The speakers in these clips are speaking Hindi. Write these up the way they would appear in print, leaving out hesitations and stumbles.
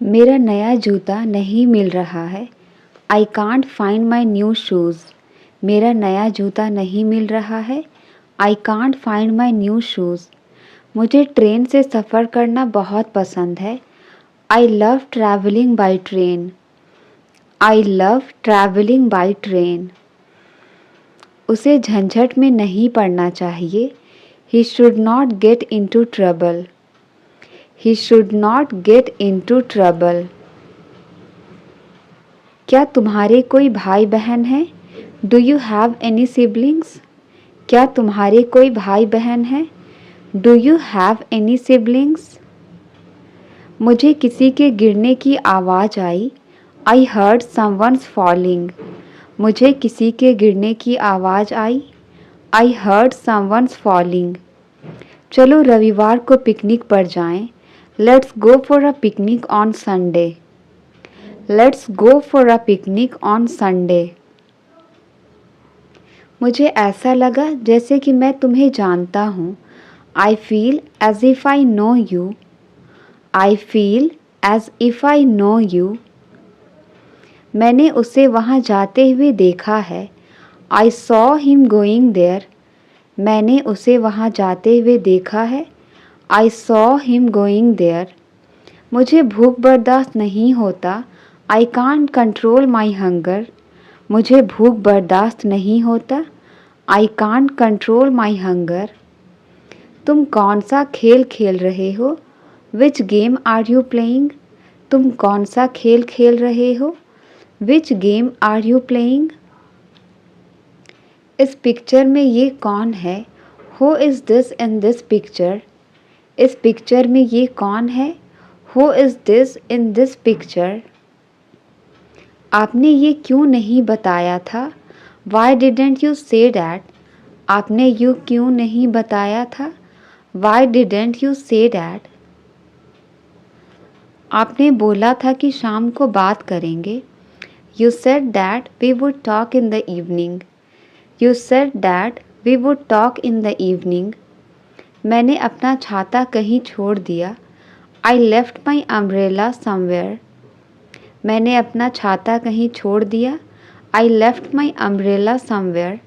मेरा नया जूता नहीं मिल रहा है। I can't find my new shoes. मेरा नया जूता नहीं मिल रहा है। I can't find my new shoes. मुझे ट्रेन से सफ़र करना बहुत पसंद है। I love travelling by train. I love travelling by train. उसे झंझट में नहीं पड़ना चाहिए। He should not gate into trouble. He should not get into trouble. क्या तुम्हारे कोई भाई बहन हैं? Do you have any siblings? क्या तुम्हारे कोई भाई बहन हैं? Do you have any siblings? मुझे किसी के गिरने की आवाज़ आई। I heard someone's falling. मुझे किसी के गिरने की आवाज़ आई। I heard someone's falling. चलो रविवार को पिकनिक पर जाएं। Let's go for a picnic on Sunday. Let's go for a picnic on Sunday. मुझे ऐसा लगा जैसे कि मैं तुम्हें जानता हूँ। I feel as if I know you. I feel as if I know you. मैंने उसे वहाँ जाते हुए देखा है। I saw him going there. मैंने उसे वहाँ जाते हुए देखा है। I saw him going there. मुझे भूख बर्दाश्त नहीं होता। I can't control my hunger. मुझे भूख बर्दाश्त नहीं होता। I can't control my hunger. तुम कौन सा खेल खेल रहे हो? Which game are you playing? तुम कौन सा खेल खेल रहे हो? Which game are you playing? इस पिक्चर में ये कौन है? Who is this in this picture? इस पिक्चर में ये कौन है? Who is this in this picture? आपने ये क्यों नहीं बताया था? Why didn't you say that? आपने ये क्यों नहीं बताया था? Why didn't you say that? आपने बोला था कि शाम को बात करेंगे। You said that we would talk in the evening. You said that we would talk in the evening. मैंने अपना छाता कहीं छोड़ दिया। I left my umbrella somewhere. मैंने अपना छाता कहीं छोड़ दिया। I left my umbrella somewhere.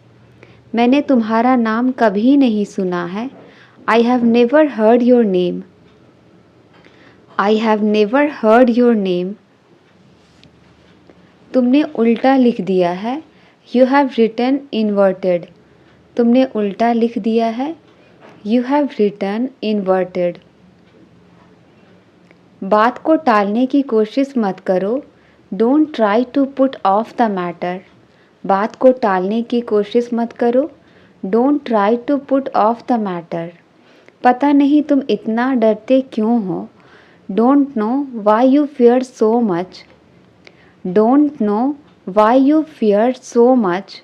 मैंने तुम्हारा नाम कभी नहीं सुना है। I have never heard your name. I have never heard your name. तुमने उल्टा लिख दिया है। You have written inverted. तुमने उल्टा लिख दिया है। You have written inverted. बात को टालने की कोशिश मत करो। Don't try to put off the matter. बात को टालने की कोशिश मत करो। Don't try to put off the matter. पता नहीं तुम इतना डरते क्यों हो। Don't know why you fear so much. Don't know why you fear so much.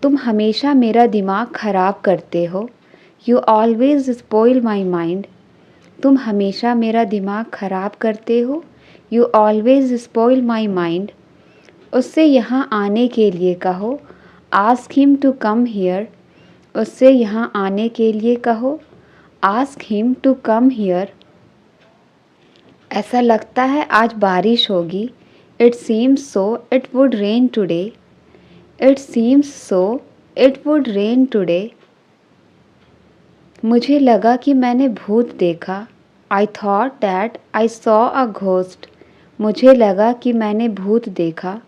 तुम हमेशा मेरा दिमाग खराब करते हो। You always spoil my mind. तुम हमेशा मेरा दिमाग खराब करते हो। You always spoil my mind. उससे यहाँ आने के लिए कहो। Ask him to come here. उससे यहाँ आने के लिए कहो। Ask him to come here. ऐसा लगता है आज बारिश होगी। It seems so it would rain today. It seems so it would rain today. मुझे लगा कि मैंने भूत देखा। I thought that I saw a ghost. मुझे लगा कि मैंने भूत देखा।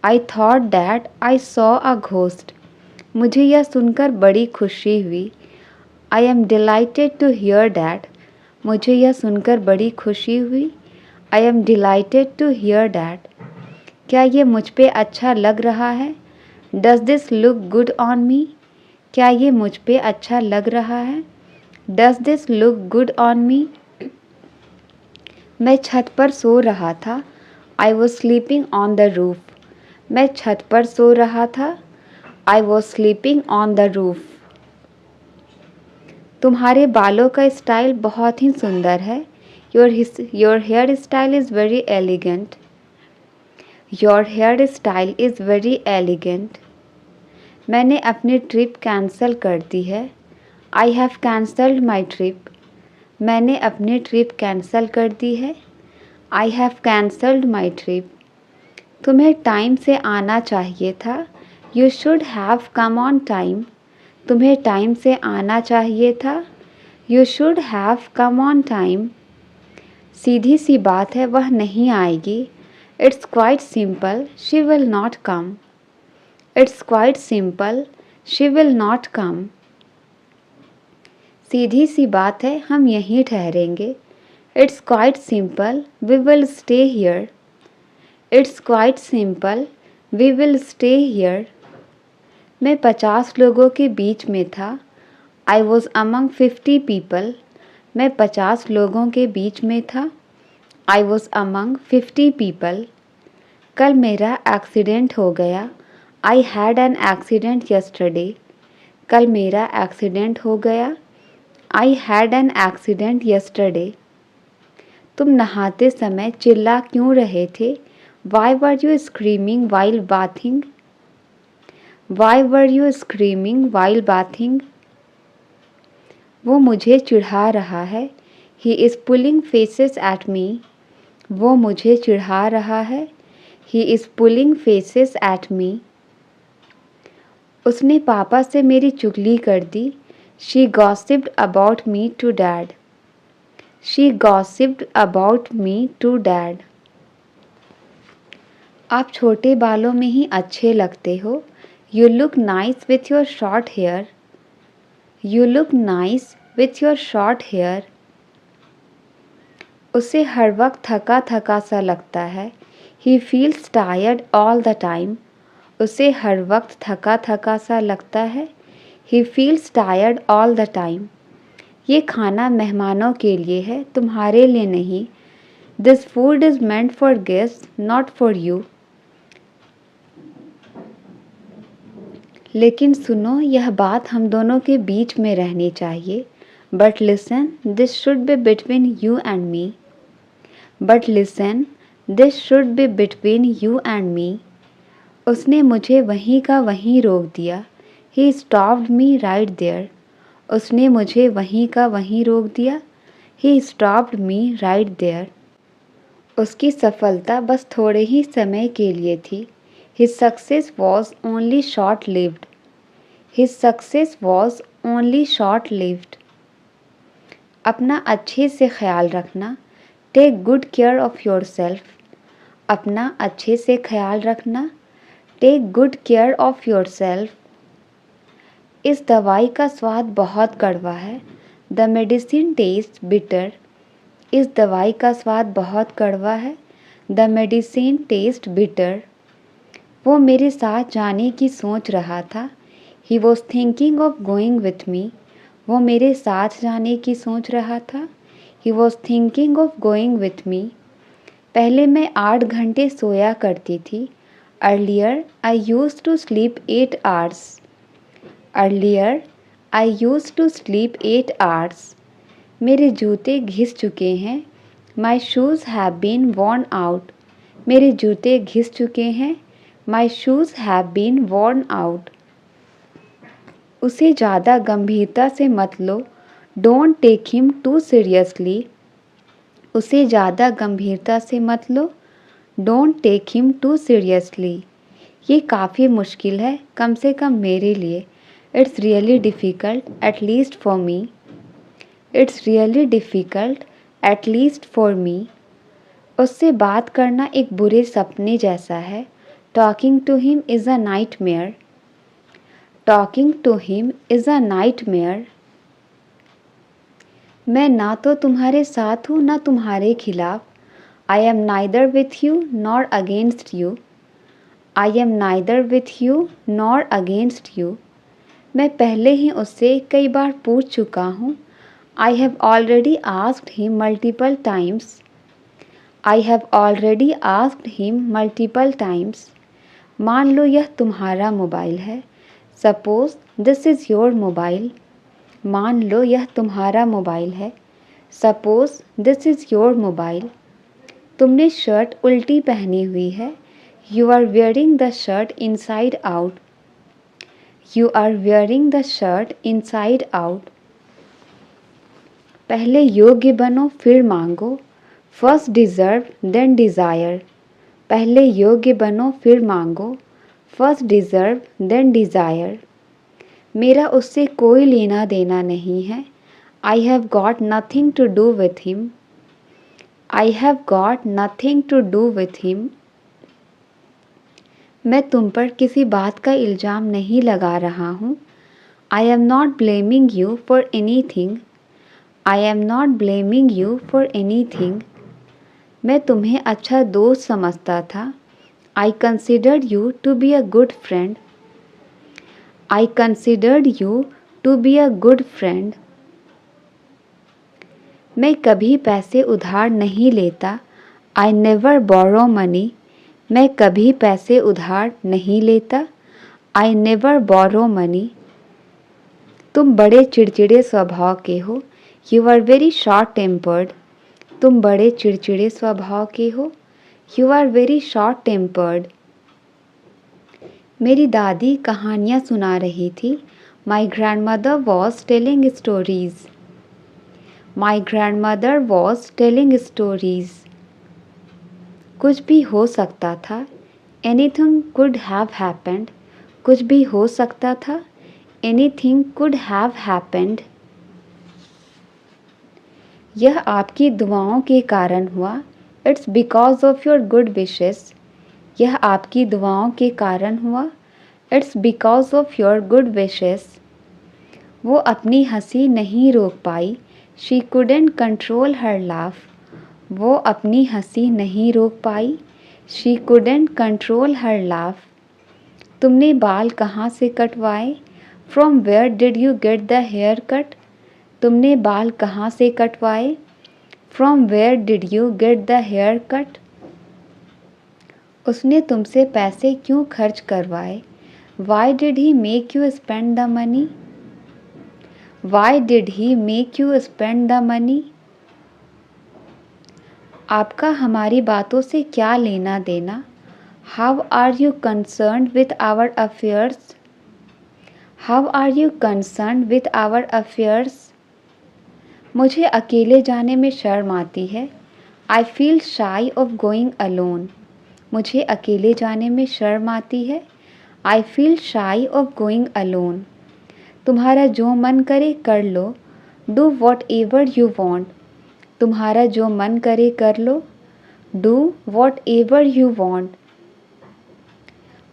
I thought that I saw a ghost. मुझे यह सुनकर बड़ी खुशी हुई। I am delighted to hear that. मुझे यह सुनकर बड़ी खुशी हुई। I am delighted to hear that. क्या ये मुझ पे अच्छा लग रहा है? Does this look good on me? क्या ये मुझ पे अच्छा लग रहा है? Does this look good on me? मैं छत पर सो रहा था। I was sleeping on the roof. मैं छत पर सो रहा था। I was sleeping on the roof. तुम्हारे बालों का स्टाइल बहुत ही सुंदर है। Your hair style is very elegant. Your hair style is very elegant. मैंने अपनी ट्रिप कैंसिल कर दी है। I have cancelled my trip. मैंने अपनी ट्रिप कैंसिल कर दी है। I have cancelled my trip. तुम्हें टाइम से आना चाहिए था. You should have come on time. तुम्हें टाइम से आना चाहिए था. You should have come on time. सीधी सी बात है वह नहीं आएगी. It's quite simple. She will not come. It's quite simple. She will not come. सीधी सी बात है हम यहीं ठहरेंगे. It's quite simple. We will stay here. It's quite simple. We will stay here. मैं 50 लोगों के बीच में था. I was among 50 people. मैं 50 लोगों के बीच में था. I was among 50 people. कल मेरा एक्सीडेंट हो गया. I had an accident yesterday. कल मेरा एक्सीडेंट हो गया. I had an accident yesterday. तुम नहाते समय चिल्ला क्यों रहे थे? Why were you screaming while bathing? Why were you screaming while bathing? वो मुझे चिढ़ा रहा है. He is pulling faces at me. वो मुझे चिढ़ा रहा है. He is pulling faces at me. उसने पापा से मेरी चुगली कर दी. She gossiped about me to dad. She gossiped about me to dad. आप छोटे बालों में ही अच्छे लगते हो. You look nice with your short hair. You look nice with your short hair. उसे हर वक्त थका थका सा लगता है. He feels tired all the time. उसे हर वक्त थका थका सा लगता है. He feels tired all the time. ये खाना मेहमानों के लिए है, तुम्हारे लिए नहीं. This food is meant for guests, not for you. लेकिन सुनो, यह बात हम दोनों के बीच में रहनी चाहिए. But listen, this should be between you and me. But listen, this should be between you and me. उसने मुझे वहीं का वहीं रोक दिया. He stopped me right there. उसने मुझे वहीं का वहीं रोक दिया. He stopped me right there. उसकी सफलता बस थोड़े ही समय के लिए थी. His success was only short-lived. His success was only short-lived. अपना अच्छे से ख्याल रखना. Take good care of yourself. अपना अच्छे से ख्याल रखना. Take good care of yourself. इस दवाई का स्वाद बहुत कड़वा है. The medicine tastes bitter. इस दवाई का स्वाद बहुत कड़वा है. The medicine tastes bitter. वो मेरे साथ जाने की सोच रहा था. He was thinking of going with me. वो मेरे साथ जाने की सोच रहा था. He was thinking of going with me. पहले मैं 8 घंटे सोया करती थी. Earlier, I used to sleep 8 hours. Earlier, I used to sleep 8 hours. मेरे जूते घिस चुके हैं. My shoes have been worn out. मेरे जूते घिस चुके हैं. My shoes have been worn out. उसे ज़्यादा गंभीरता से मत लो. Don't take him too seriously. उसे ज़्यादा गंभीरता से मत लो. Don't take him too seriously. ये काफ़ी मुश्किल है, कम से कम मेरे लिए. It's really difficult, at least for me. It's really difficult, at least for me. उससे बात करना एक बुरे सपने जैसा है. Talking to him is a nightmare. Talking to him is a nightmare. मैं ना तो तुम्हारे साथ हूँ ना तुम्हारे खिलाफ. I am neither with you nor against you. I am neither with you nor against you. मैं पहले ही उससे कई बार पूछ चुका हूँ. I have already asked him multiple times. I have already asked him multiple times. मान लो यह तुम्हारा मोबाइल है. Suppose this is your mobile. मान लो यह तुम्हारा मोबाइल है. Suppose this is your mobile. तुमने शर्ट उल्टी पहनी हुई है. You are wearing the shirt inside out. You are wearing the shirt inside out. पहले योग्य बनो फिर मांगो. फर्स्ट डिज़र्व देन डिज़ायर, पहले योग्य बनो फिर मांगो। फर्स्ट डिज़र्व देन डिज़ायर, मेरा उससे कोई लेना देना नहीं है। I have got nothing to do with him. I have got nothing to do with him, मैं तुम पर किसी बात का इल्ज़ाम नहीं लगा रहा हूँ। I am not blaming you for anything. I am not blaming you for anything, मैं तुम्हें अच्छा दोस्त समझता था। I considered you to be a good friend. I considered you to be a good friend, मैं कभी पैसे उधार नहीं लेता। आई नेवर बोरो मनी, मैं कभी पैसे उधार नहीं लेता। आई नेवर बोरो मनी, तुम बड़े चिड़चिड़े स्वभाव के हो। You are very short tempered, तुम बड़े चिड़चिड़े स्वभाव के हो। You are very short tempered, मेरी दादी कहानियाँ सुना रही थी। My grandmother was telling stories. My grandmother was telling stories, कुछ भी हो सकता था। एनीथिंग कुड हैव हैपेंड, कुछ भी हो सकता था। एनीथिंग कुड हैव हैपेंड, यह आपकी दुआओं के कारण हुआ। It's because of your good wishes, यह आपकी दुआओं के कारण हुआ। It's because of your good wishes, वो अपनी हंसी नहीं रोक पाई। She couldn't control her laugh, वो अपनी हंसी नहीं रोक पाई। She couldn't control her laugh, तुमने बाल कहाँ से कटवाए। From where did you get the haircut, तुमने बाल कहाँ से कटवाए। From where did you get the hair cut, उसने तुमसे पैसे क्यों खर्च करवाए। Why did he make you spend the money, why did he make you spend the money, आपका हमारी बातों से क्या लेना देना। How are you concerned with our affairs, how are you concerned with our affairs, मुझे अकेले जाने में शर्म आती है। I feel shy of going alone, मुझे अकेले जाने में शर्म आती है। I feel shy of going alone, तुम्हारा जो मन करे कर लो। Do whatever you want, तुम्हारा जो मन करे कर लो। Do whatever you want,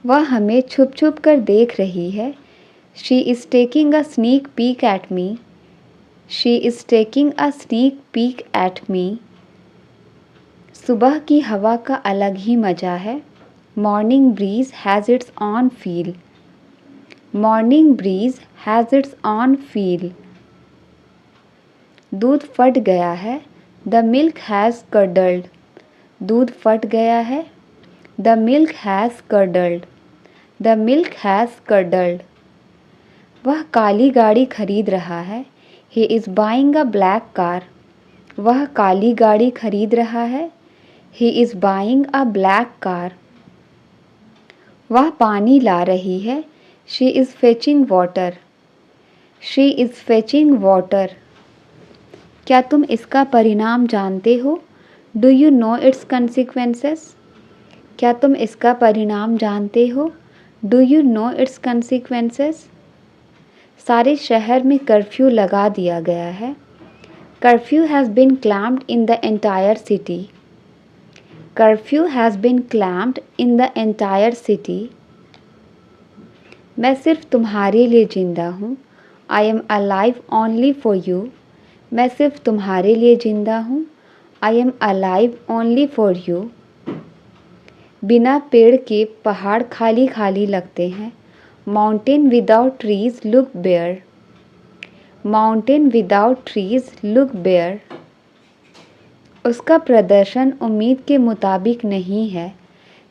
वह हमें छुप छुप कर देख रही है। She is taking a sneak peek at me, she is taking a sneak peek at me, सुबह की हवा का अलग ही मज़ा है। Morning breeze has its own feel, morning breeze has its own feel, दूध फट गया है। द मिल्क हैज़ कर्डल्ड, दूध फट गया है। The milk has curdled, the milk has curdled, वह काली गाड़ी खरीद रहा है। He is buying a black car, वह काली गाड़ी खरीद रहा है। He is buying a black car, वह पानी ला रही है। She is fetching water, she is fetching water, क्या तुम इसका परिणाम जानते हो। Do you know its consequences, क्या तुम इसका परिणाम जानते हो। Do you know its consequences, सारे शहर में कर्फ्यू लगा दिया गया है। Curfew has been clamped in the entire city, curfew has been clamped in the entire city, मैं सिर्फ तुम्हारे लिए जिंदा हूँ। I am alive only for you, मैं सिर्फ तुम्हारे लिए जिंदा हूँ। I am alive only for you, बिना पेड़ के पहाड़ खाली खाली लगते हैं। Mountain without trees look bare, mountain without trees look bare, उसका प्रदर्शन उम्मीद के मुताबिक नहीं है।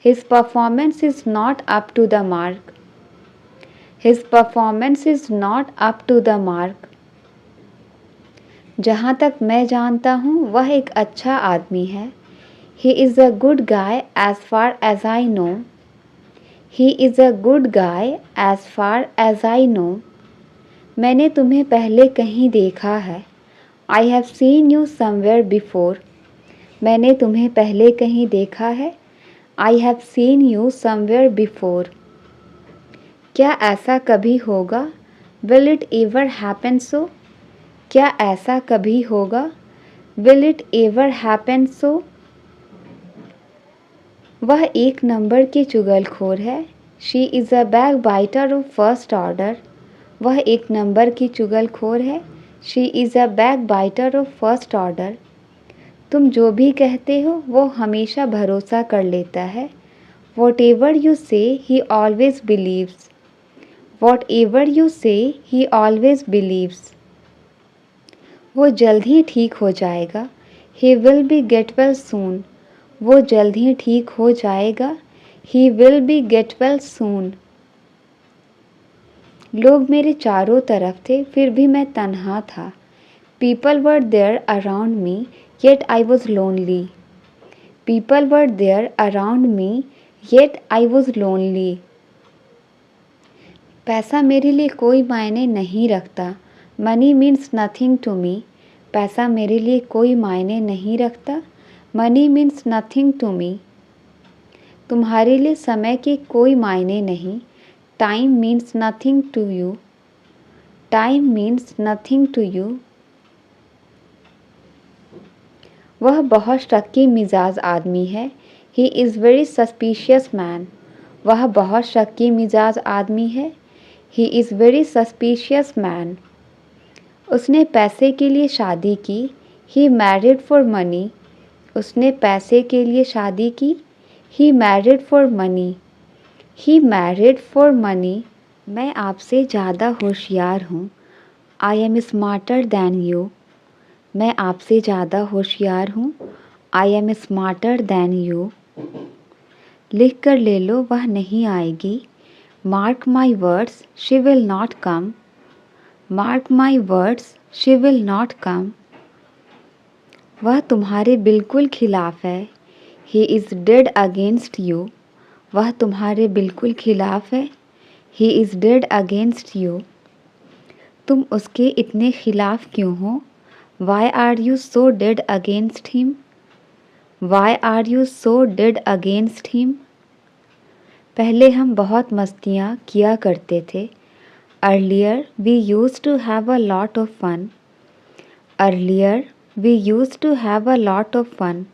His performance is not up to the mark, his performance is not up to the mark, जहाँ तक मैं जानता हूँ वह एक अच्छा आदमी है। He is a good guy as far as I know, he is a good guy as far as I know, मैंने तुम्हें पहले कहीं देखा है। I have seen you somewhere before, मैंने तुम्हें पहले कहीं देखा है। I have seen you somewhere before. क्या ऐसा कभी होगा? Will it ever happen so? क्या ऐसा कभी होगा? Will it ever happen so? वह एक नंबर की चुगलखोर है। She is a back biter of first order. वह एक नंबर की चुगलखोर है। She is a back biter of first order. तुम जो भी कहते हो वो हमेशा भरोसा कर लेता है। What ever you say he always believes. Whatever you say he always beliefs. वो जल्द ही ठीक हो जाएगा। He will be get well soon. वो जल्द ही ठीक हो जाएगा। He will be get well soon. लोग मेरे चारों तरफ थे फिर भी मैं तन्हा था। People were there around me yet I was lonely. People were there around me yet I was lonely. पैसा मेरे लिए कोई मायने नहीं रखता। Money means nothing to me. पैसा मेरे लिए कोई मायने नहीं रखता। Money means nothing to me. तुम्हारे लिए समय के कोई मायने नहीं। Time means nothing to you. Time means nothing to you. वह बहुत शक्की मिजाज आदमी है। He is very suspicious man. वह बहुत शक्की मिजाज आदमी है। He is very suspicious man. उसने पैसे के लिए शादी की। He married for money. उसने पैसे के लिए शादी की। He married for money. He married for money. मैं आपसे ज़्यादा होशियार हूँ। I am smarter than you. मैं आपसे ज़्यादा होशियार हूँ। I am smarter than you. लिख कर ले लो वह नहीं आएगी। Mark my words she will not come. Mark my words she will not come. वह तुम्हारे बिल्कुल खिलाफ है। He is dead against you. वह तुम्हारे बिल्कुल खिलाफ है। He is dead against you. तुम उसके इतने खिलाफ क्यों हो? Why are you so dead against him? Why are you so dead against him? पहले हम बहुत मस्तियाँ किया करते थे। Earlier we use to have a lot of fun. Earlier we use to have a lot of fun.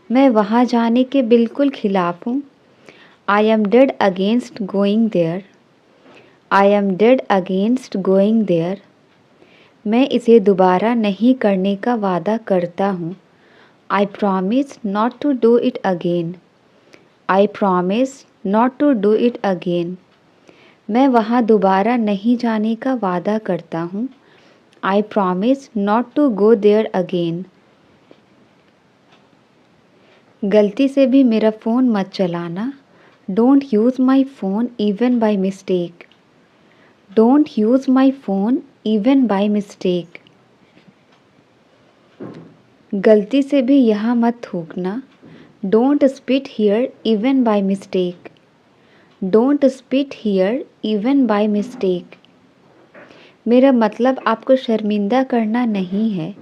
मैं वहाँ जाने के बिल्कुल खिलाफ हूँ। I am dead against going there. I am dead against going there. मैं इसे दोबारा नहीं करने का वादा करता हूँ। I promise not to do it again. I promise not to do it again. मैं वहाँ दोबारा नहीं जाने का वादा करता हूँ। I promise not to go there again. गलती से भी मेरा फ़ोन मत चलाना। Don't use my phone even by mistake. Don't use my phone even by mistake. गलती से भी यहाँ मत थूकना। Don't spit here even by mistake. Don't spit here even by mistake. मेरा मतलब आपको शर्मिंदा करना नहीं है।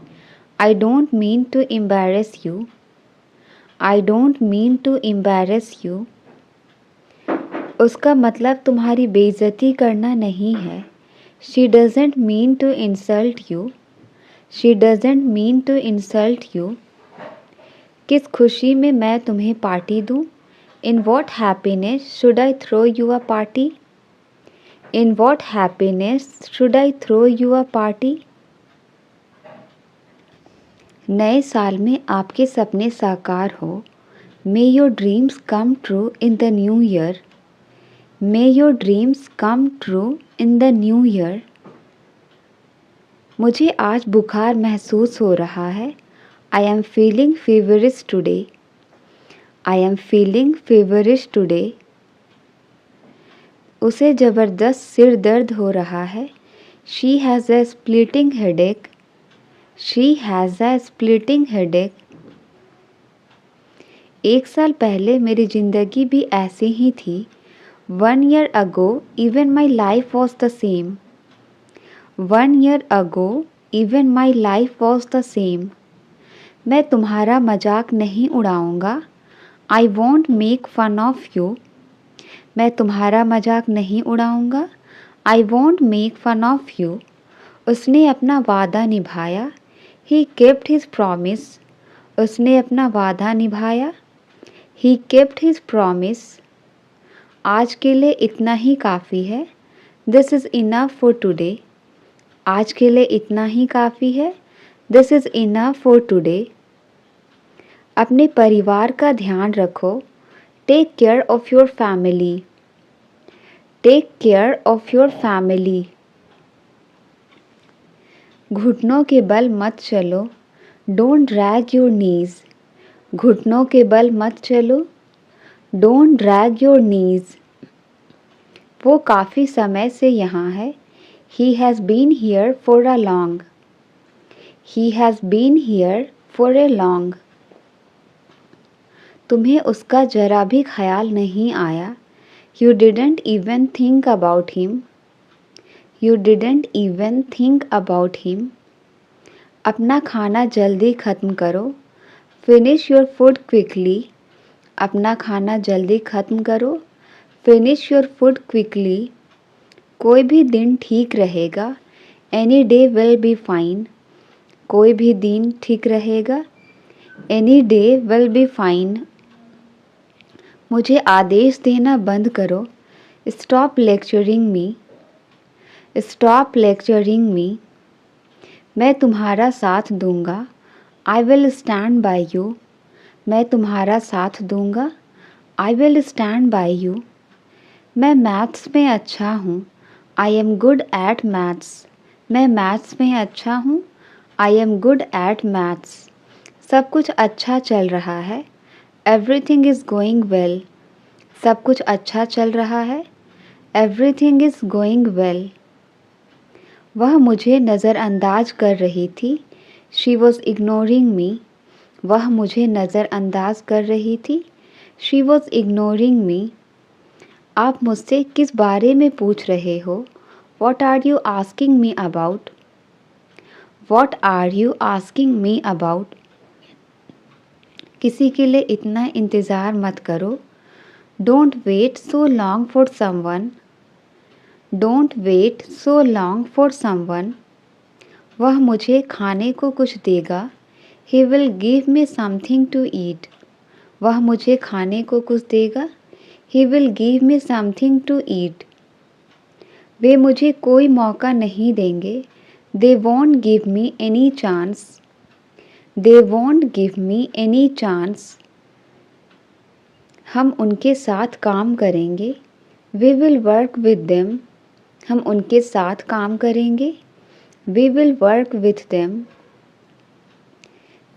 I don't mean to embarrass you. I don't mean to embarrass you. उसका मतलब तुम्हारी बेइज्जती करना नहीं है। She doesn't mean to insult you. She doesn't mean to insult you. किस खुशी में मैं तुम्हें पार्टी दूँ? In what happiness should I throw you a party? In what happiness should I throw you a party? नए साल में आपके सपने साकार हो। May your dreams come true in the new year. May your dreams come true in the new year. मुझे आज बुखार महसूस हो रहा है। I am feeling feverish today. I am feeling feverish today. उसे ज़बरदस्त सिर दर्द हो रहा है। She has a splitting headache. She has a splitting headache. 1 साल पहले मेरी ज़िंदगी भी ऐसी ही थी। 1 year ago even my life was the same. 1 year ago even my life was the same. मैं तुम्हारा मजाक नहीं उड़ाऊंगा। I won't make fun of you. मैं तुम्हारा मजाक नहीं उड़ाऊंगा। I won't make fun of you. उसने अपना वादा निभाया। He kept his promise. उसने अपना वादा निभाया। He kept his promise. आज के लिए इतना ही काफ़ी है। This is enough for today. आज के लिए इतना ही काफ़ी है। This is enough for today. अपने परिवार का ध्यान रखो। Take care of your family. Take care of your family. घुटनों के बल मत चलो। Don't drag your knees. घुटनों के बल मत चलो। Don't drag your knees. वो काफ़ी समय से यहाँ है। He has been here for a long. He has been here for a long. तुम्हें उसका जरा भी ख्याल नहीं आया। You didn't even think about him. You didn't even think about him. अपना खाना जल्दी ख़त्म करो। Finish your food quickly. अपना खाना जल्दी ख़त्म करो। Finish your food quickly. कोई भी दिन ठीक रहेगा। Any day will be fine. कोई भी दिन ठीक रहेगा। Any day will be fine. मुझे आदेश देना बंद करो। Stop lecturing me. Stop lecturing me. मैं तुम्हारा साथ दूंगा। I will stand by you. मैं तुम्हारा साथ दूंगा। I will stand by you. मैं मैथ्स में अच्छा हूँ। I am good at maths. मैं मैथ्स में अच्छा हूँ। I am good at maths. सब कुछ अच्छा चल रहा है। Everything is going well. सब कुछ अच्छा चल रहा है। Everything is going well. वह मुझे नज़रअंदाज कर रही थी। She was ignoring me. वह मुझे नज़रअंदाज कर रही थी। She was ignoring me. आप मुझसे किस बारे में पूछ रहे हो? What are you asking me about? What are you asking me about? किसी के लिए इतना इंतज़ार मत करो। Don't wait so long for someone. Don't wait so long for someone. वह मुझे खाने को कुछ देगा। He will give me something to eat. वह मुझे खाने को कुछ देगा। He will give me something to eat. वे मुझे कोई मौका नहीं देंगे। They won't give me any chance. They won't give me any chance. हम उनके साथ काम करेंगे। We will work with them. हम उनके साथ काम करेंगे। We will work with them.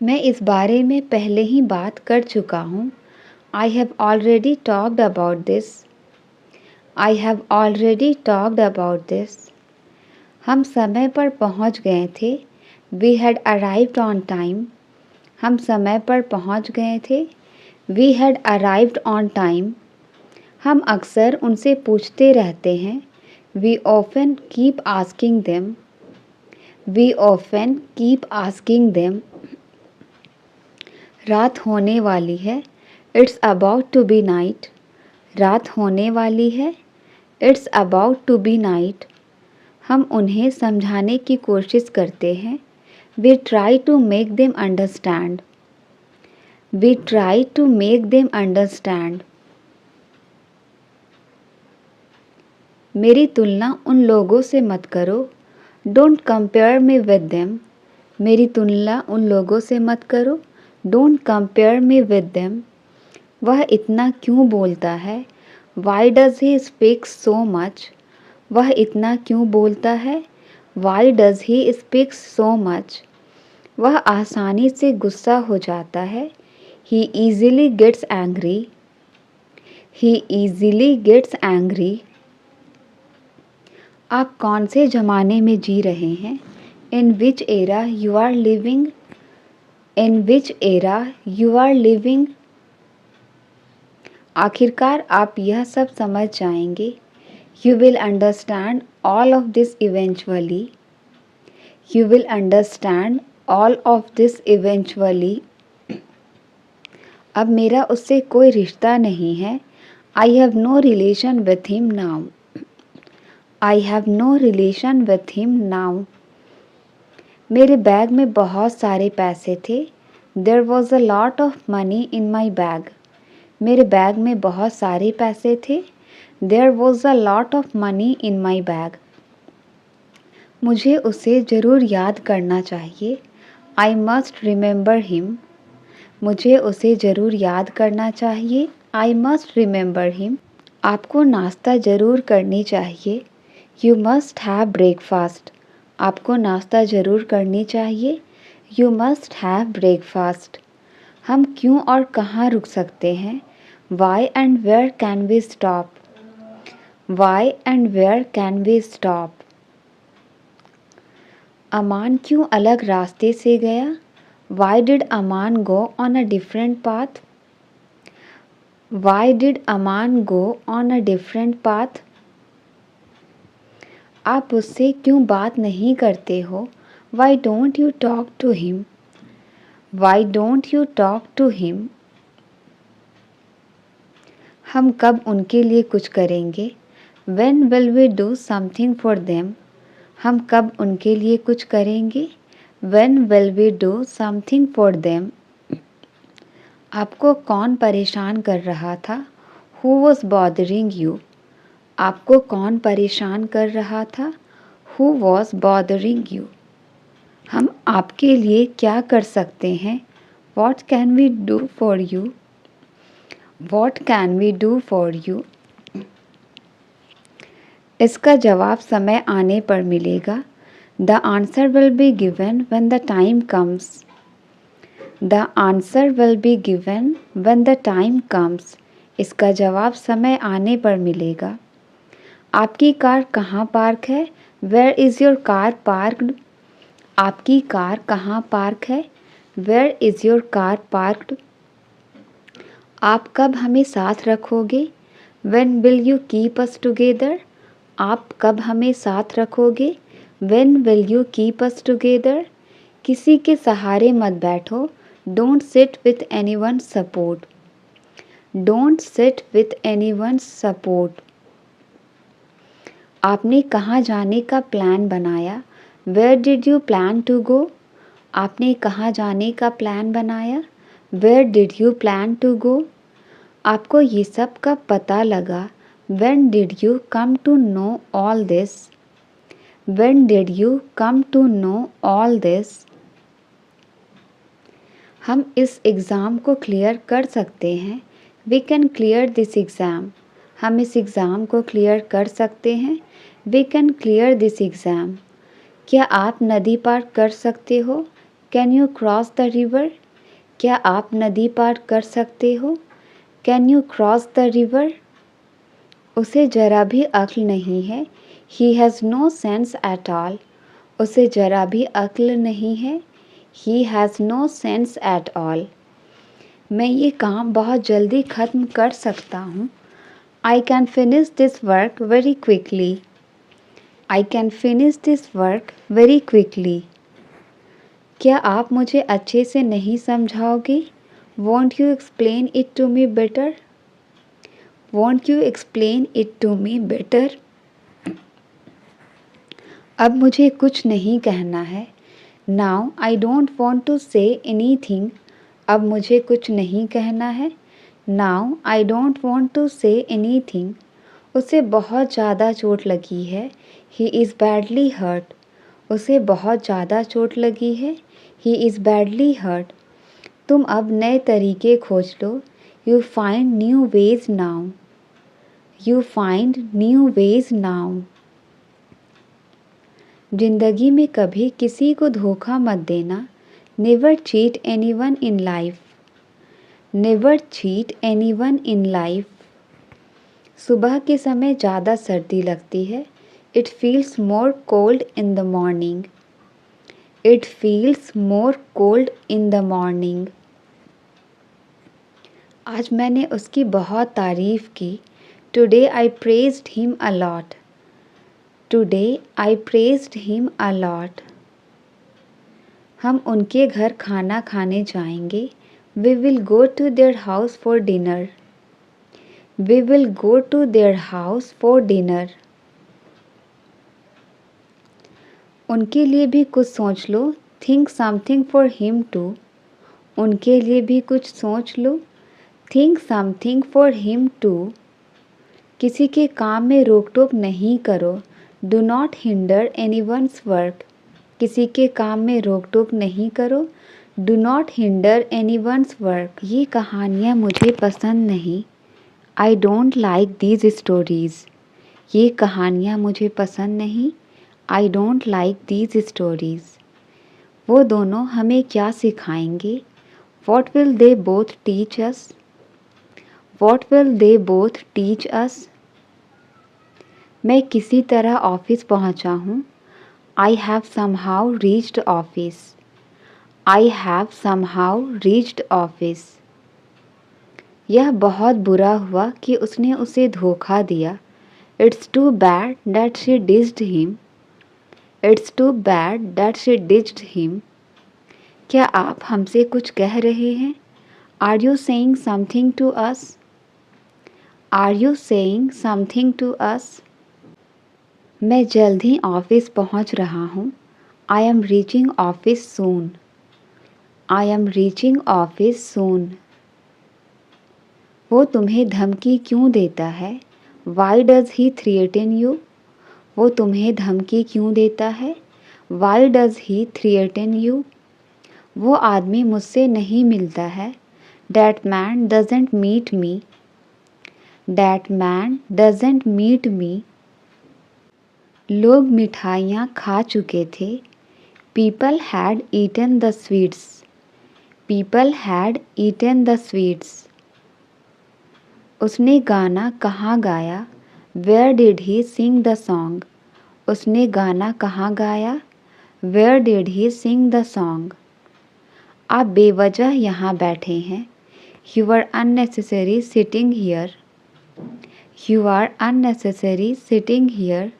मैं इस बारे में पहले ही बात कर चुका हूँ। I have already talked about this. I have already talked about this. हम समय पर पहुँच गए थे। We had arrived on time. हम समय पर पहुँच गए थे। We had arrived on time. हम अक्सर उनसे पूछते रहते हैं। We often keep asking them. We often keep asking them. रात होने वाली है। It's about to be night. रात होने वाली है। It's about to be night. हम उन्हें समझाने की कोशिश करते हैं। We try to make them understand. We try to make them understand. मेरी तुलना उन लोगों से मत करो। Don't compare me with them. मेरी तुलना उन लोगों से मत करो। Don't compare me with them. वह इतना क्यों बोलता है? Why does he speak so much? वह इतना क्यों बोलता है? Why does he speak so much? वह आसानी से गुस्सा हो जाता है। He easily gets angry. He easily gets angry. आप कौन से ज़माने में जी रहे हैं? In which era you are living? In which era you are living? आखिरकार आप यह सब समझ जाएंगे। You will understand all of this eventually. You will understand all of this eventually. अब मेरा उससे कोई रिश्ता नहीं है. I have no relation with him now. I have no relation with him now. मेरे बैग में बहुत सारे पैसे थे. There was a lot of money in my bag. मेरे बैग में बहुत सारे पैसे थे. There was a lot of money in my bag. मुझे उसे ज़रूर याद करना चाहिए. I must remember him. मुझे उसे ज़रूर याद करना चाहिए. I must remember him. आपको नाश्ता ज़रूर करनी चाहिए. You must have breakfast. आपको नाश्ता ज़रूर करनी चाहिए. You must have breakfast. हम क्यों और कहाँ रुक सकते हैं? Why and where can we stop? Why and where can we stop? अमान क्यों अलग रास्ते से गया? Why did Aman go on a different path? Why did Aman go on a different path? आप उससे क्यों बात नहीं करते हो? Why don't you talk to him? Why don't you talk to him? हम कब उनके लिए कुछ करेंगे? When will we do something for them? हम कब उनके लिए कुछ करेंगे? When will we do something for them? आपको कौन परेशान कर रहा था? Who was bothering you? आपको कौन परेशान कर रहा था? Who was bothering you? हम आपके लिए क्या कर सकते हैं? What can we do for you? What can we do for you? इसका जवाब समय आने पर मिलेगा. The answer will be given when the time comes. The answer will be given when the time comes. इसका जवाब समय आने पर मिलेगा. आपकी कार कहाँ पार्क है? Where is your car parked? आपकी कार कहाँ पार्क है? Where is your car parked? आप कब हमें साथ रखोगे? When will you keep us together? आप कब हमें साथ रखोगे? When will you keep us together? किसी के सहारे मत बैठो. Don't sit with anyone's support. Don't sit with anyone's support. आपने कहाँ जाने का प्लान बनाया? Where did you plan to go? आपने कहाँ जाने का प्लान बनाया? Where did you plan to go? आपको ये सब कब पता लगा? When did you come to know all this? When did you come to know all this? हम इस एग्ज़ाम को क्लियर कर सकते हैं. We can clear this exam. हम इस एग्ज़ाम को क्लियर कर सकते हैं. We can clear this exam. क्या आप नदी पार कर सकते हो? Can you cross the river? क्या आप नदी पार कर सकते हो? Can you cross the river? उसे जरा भी अक्ल नहीं है. He has no sense at all. उसे जरा भी अक्ल नहीं है. He has no sense at all. मैं ये काम बहुत जल्दी ख़त्म कर सकता हूँ. I can finish this work very quickly. I can finish this work very quickly. क्या आप मुझे अच्छे से नहीं समझाओगे? Won't you explain it to me better? Won't you explain it to me better? अब मुझे कुछ नहीं कहना है. Now I don't want to say anything. अब मुझे कुछ नहीं कहना है. Now I don't want to say anything. उसे बहुत ज़्यादा चोट लगी है. He is badly hurt. उसे बहुत ज़्यादा चोट लगी है. He is badly hurt. तुम अब नए तरीके खोज लो. You find new ways now. You find new ways now. ज़िंदगी में कभी किसी को धोखा मत देना. Never cheat anyone in life. Never cheat anyone in life. सुबह के समय ज़्यादा सर्दी लगती है. It feels more cold in the morning. It feels more cold in the morning. आज मैंने उसकी बहुत तारीफ़ की. Today I praised him a lot. Today I praised him a lot. हम उनके घर खाना खाने जाएंगे। We will go to their house for dinner. We will go to their house for dinner. उनके लिए भी कुछ सोच लो। Think something for him too. उनके लिए भी कुछ सोच लो। Think something for him too. किसी के काम में रोक टोक नहीं करो। Do not hinder anyone's work. किसी के काम में रोक टोक नहीं करो। Do not hinder anyone's work. ये कहानियाँ मुझे पसंद नहीं। I don't like these stories. ये कहानियाँ मुझे पसंद नहीं। I don't like these stories. वो दोनों हमें क्या सिखाएंगे? What will they both teach us? What will they both teach us? मैं किसी तरह ऑफिस पहुंचा हूँ। I have somehow reached office. I have somehow reached office. यह बहुत बुरा हुआ कि उसने उसे धोखा दिया। It's too bad that she ditched him. It's too bad that she ditched him. क्या आप हमसे कुछ कह रहे हैं? Are you saying something to us? Are you saying something to us? मैं जल्द ही ऑफिस पहुंच रहा हूँ। I am reaching office soon. I am reaching office soon. वो तुम्हें धमकी क्यों देता है? Why does he threaten you? वो तुम्हें धमकी क्यों देता है? Why does he threaten you? वो आदमी मुझसे नहीं मिलता है। That man doesn't meet me. That man doesn't meet me. लोग मिठाइयाँ खा चुके थे। People had eaten the sweets. People had eaten the sweets. उसने गाना कहाँ गाया? Where did he sing the song? उसने गाना कहाँ गाया? Where did he sing the song? आप बेवजह यहाँ बैठे हैं। You are unnecessary sitting here. You are unnecessary sitting here.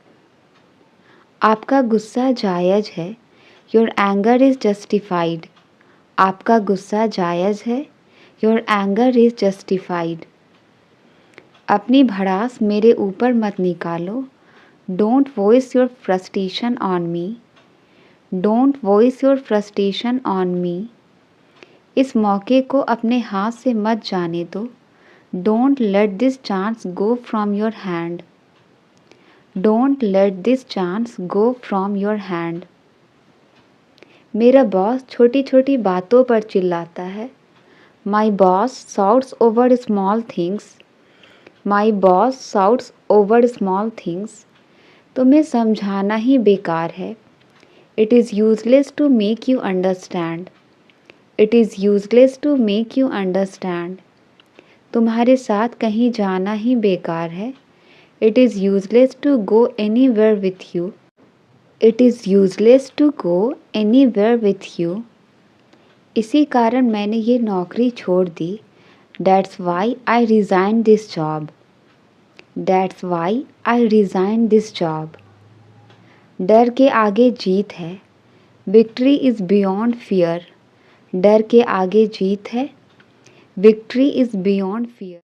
आपका गुस्सा जायज़ है। Your anger is justified. आपका गुस्सा जायज़ है। Your anger is justified. अपनी भड़ास मेरे ऊपर मत निकालो। Don't voice your frustration on me. Don't voice your frustration on me. इस मौके को अपने हाथ से मत जाने दो। Don't let this chance go from your hand. Don't let this chance go from your hand. मेरा बॉस छोटी छोटी बातों पर चिल्लाता है। My boss shouts over small things. My boss shouts over small things. तुम्हें समझाना ही बेकार है। It is useless to make you understand. It is useless to make you understand. तुम्हारे साथ कहीं जाना ही बेकार है। It is useless to go anywhere with you. It is useless to go anywhere with you. इसी कारण मैंने ये नौकरी छोड़ दी। That's why I resigned this job. That's why I resigned this job. डर के आगे जीत है। Victory is beyond fear. डर के आगे जीत है। Victory is beyond fear.